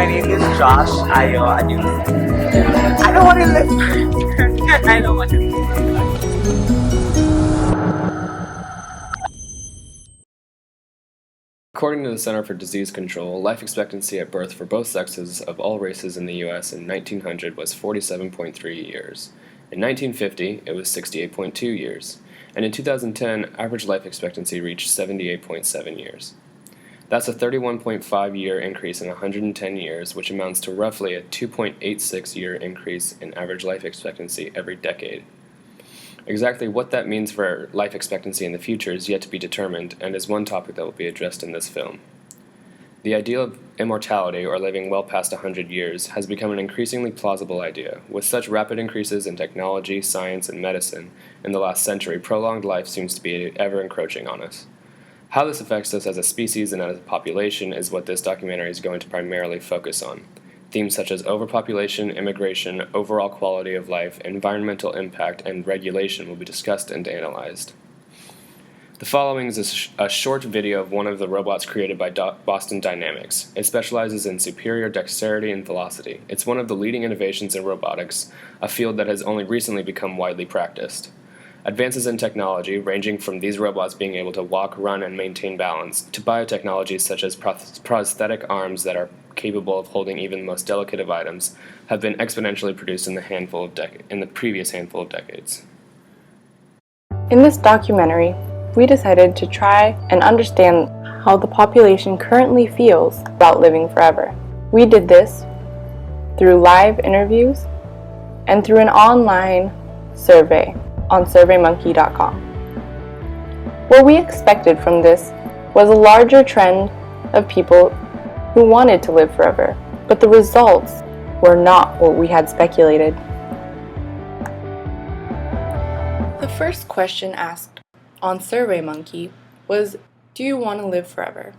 My name is Josh Ayo Ayun. I don't want to live. I don't want to live. According to the Center for Disease Control, life expectancy at birth for both sexes of all races in the U.S. in 1900 was 47.3 years. In 1950, it was 68.2 years. And in 2010, average life expectancy reached 78.7 years. That's a 31.5-year increase in 110 years, which amounts to roughly a 2.86-year increase in average life expectancy every decade. Exactly what that means for life expectancy in the future is yet to be determined, and is one topic that will be addressed in this film. The ideal of immortality, or living well past 100 years, has become an increasingly plausible idea. With such rapid increases in technology, science, and medicine in the last century, prolonged life seems to be ever encroaching on us. How this affects us as a species and as a population is what this documentary is going to primarily focus on. Themes such as overpopulation, immigration, overall quality of life, environmental impact, and regulation will be discussed and analyzed. The following is a short video of one of the robots created by Boston Dynamics. It specializes in superior dexterity and velocity. It's one of the leading innovations in robotics, a field that has only recently become widely practiced. Advances in technology, ranging from these robots being able to walk, run, and maintain balance, to biotechnologies such as prosthetic arms that are capable of holding even the most delicate of items, have been exponentially produced in the previous handful of decades. In this documentary, we decided to try and understand how the population currently feels about living forever. We did this through live interviews and through an online survey on surveymonkey.com. What we expected from this was a larger trend of people who wanted to live forever, but the results were not what we had speculated. The first question asked on SurveyMonkey was, do you want to live forever?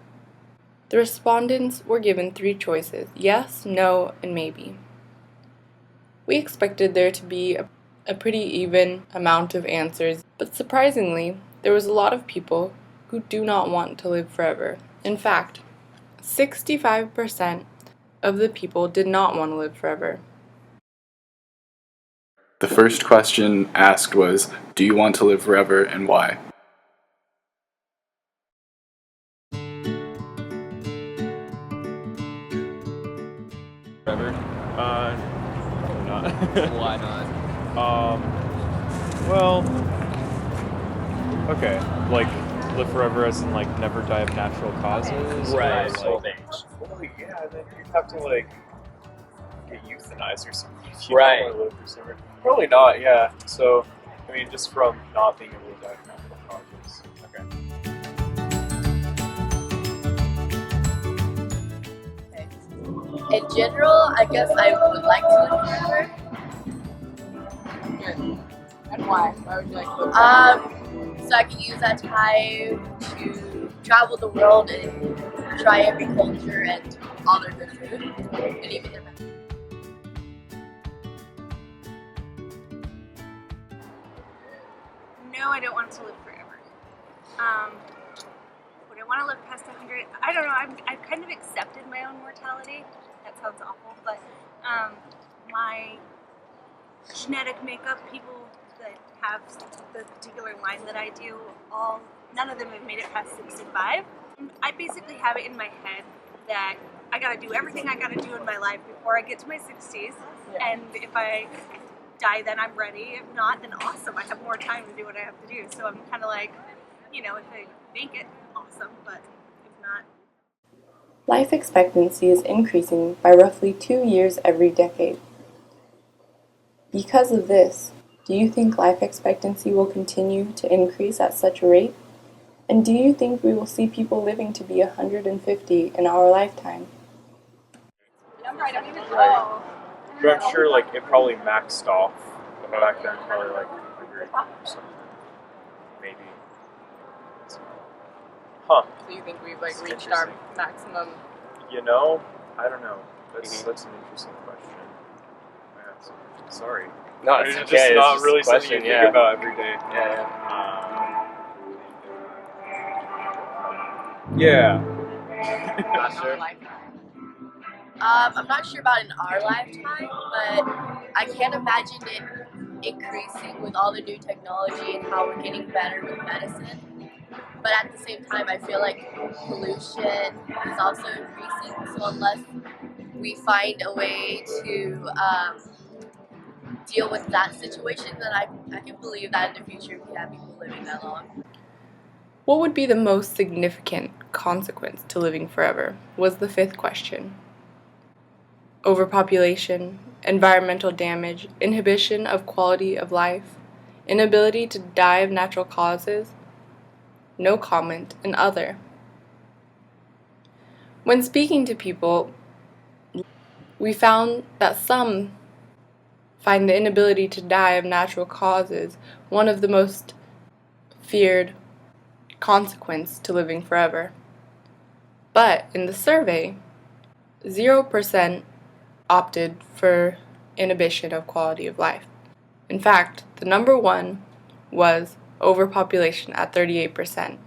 The respondents were given 3 choices: yes, no, and maybe. We expected there to be a pretty even amount of answers, but surprisingly, there was a lot of people who do not want to live forever. In fact, 65% of the people did not want to live forever. The first question asked was, do you want to live forever and why? Forever? Probably not. Why not? Well, okay, like live forever as in like never die of natural causes? Right, Or, old age. well, yeah, then you'd have to like get euthanized or something if you Right. don't want to live forever. Probably not, yeah. So, I mean, just from not being able to die of natural causes. Okay. In general, I guess I would like to live forever. Good. And why? Why would you like to live forever? So I can use that time to travel the world and try every culture and all their good food, and even their medicine. No, I don't want to live forever. Would I want to live past 100? I don't know. I've kind of accepted my own mortality. That sounds awful, but my genetic makeup, people that have the particular line that I do, none of them have made it past 65. I basically have it in my head that I gotta do everything I gotta do in my life before I get to my 60s, and if I die then I'm ready. If not, then awesome, I have more time to do what I have to do. So I'm kind of like, if I make it, awesome, but if not. Life expectancy is increasing by roughly 2 years every decade. Because of this, do you think life expectancy will continue to increase at such a rate? And do you think we will see people living to be 150 in our lifetime? But I'm sure like it probably maxed off back then, probably like 100 or something. Maybe. Huh. So you think we've That's reached our interesting. maximum? I don't know. That's an interesting question. Yeah, sorry. No, It's it's just okay. not It's really just a something question, you yeah. think about every day. Yeah. Yeah. Not sure. a lifetime. I'm not sure about in our lifetime, but I can't imagine it increasing with all the new technology and how we're getting better with medicine. But at the same time, I feel like pollution is also increasing. So unless we find a way to deal with that situation, then I can believe that in the future we can have people living that long. What would be the most significant consequence to living forever was the fifth question. Overpopulation, environmental damage, inhibition of quality of life, inability to die of natural causes, no comment, and other. When speaking to people, we found that some find the inability to die of natural causes one of the most feared consequence to living forever. But in the survey, 0% opted for inhibition of quality of life. In fact, the number one was overpopulation at 38%.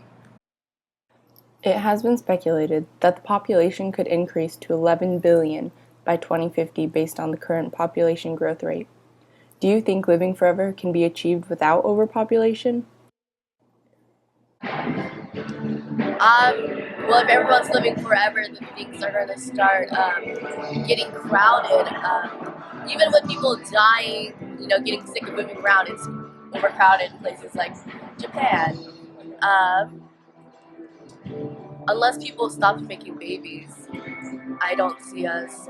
It has been speculated that the population could increase to 11 billion by 2050 based on the current population growth rate. Do you think living forever can be achieved without overpopulation? Well, if everyone's living forever, then things are going to start getting crowded. Even with people dying, getting sick of moving around, it's overcrowded in places like Japan. Unless people stopped making babies, I don't see us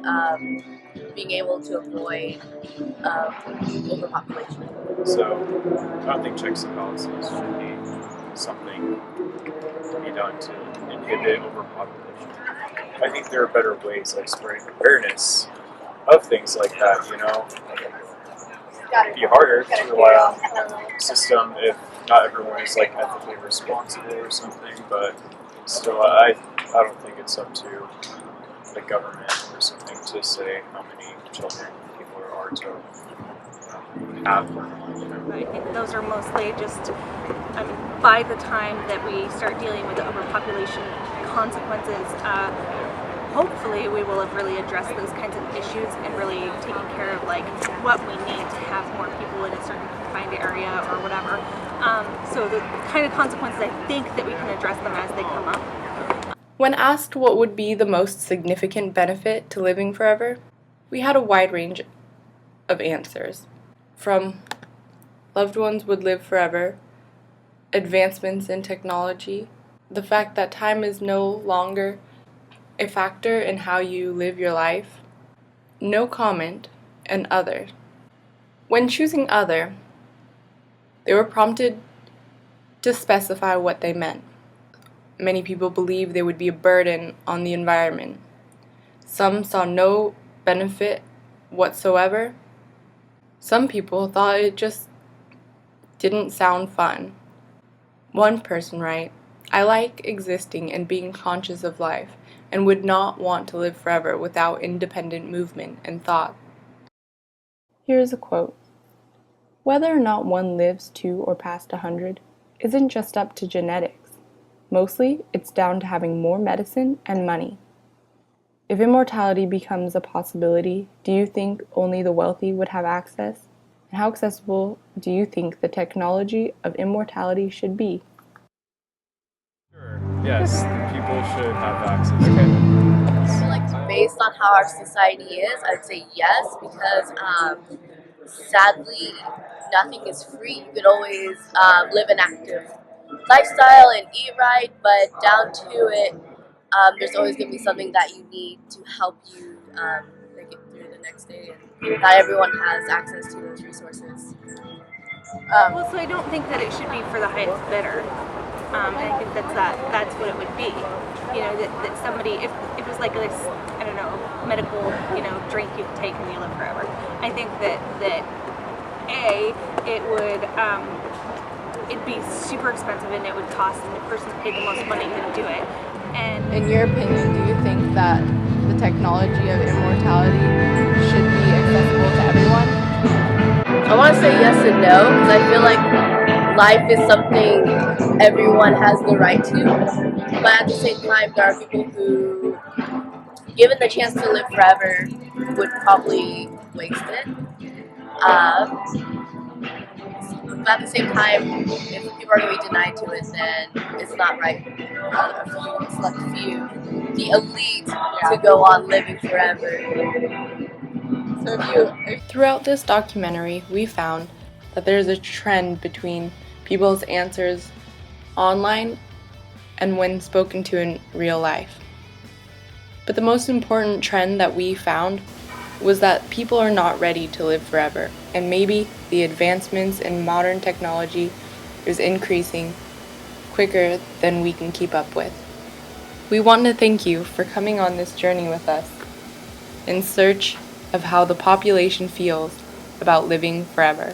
being able to avoid overpopulation. So I don't think checks and balances should be something to be done to inhibit overpopulation. I think there are better ways of spreading awareness of things like that, It'd be harder to rely on a system if not everyone is like ethically responsible or something, but still I don't think it's up to the government or something to say how many children people are to have. I think those are mostly just, by the time that we start dealing with the overpopulation consequences, hopefully we will have really addressed those kinds of issues and really taken care of what we need to have more people in a certain confined area or whatever. So the kind of consequences, I think that we can address them as they come up. When asked what would be the most significant benefit to living forever, we had a wide range of answers. From loved ones would live forever, advancements in technology, the fact that time is no longer a factor in how you live your life, no comment, and other. When choosing other, they were prompted to specify what they meant. Many people believed they would be a burden on the environment. Some saw no benefit whatsoever. Some people thought it just didn't sound fun. One person wrote, "I like existing and being conscious of life, and would not want to live forever without independent movement and thought." Here's a quote. "Whether or not one lives to or past 100 isn't just up to genetics. Mostly, it's down to having more medicine and money. If immortality becomes a possibility, do you think only the wealthy would have access? And how accessible do you think the technology of immortality should be?" Sure. Yes, people should have access to it. So, based on how our society is, I'd say yes, because sadly, nothing is free. You can always live an active lifestyle and eat right, but down to it, there's always going to be something that you need to help you make it through the next day, and not everyone has access to those resources. Well, so I don't think that it should be for the highest bidder. And I think that's what it would be. That somebody, if it was like this, I don't know, medical, drink you can take and you live forever. I think that it would, it'd be super expensive and it would cost, and the person who paid the most money couldn't do it. And In your opinion, do you think that the technology of immortality should be accessible to everyone? I want to say yes and no, because I feel like life is something everyone has the right to, but at the same time, there are people who given the chance to live forever, would probably waste it. But at the same time, if people are going to be denied to it, then it's not right for a select few, the elite, to go on living forever. Throughout this documentary, we found that there's a trend between people's answers online and when spoken to in real life. But the most important trend that we found was that people are not ready to live forever, and maybe the advancements in modern technology is increasing quicker than we can keep up with. We want to thank you for coming on this journey with us in search of how the population feels about living forever.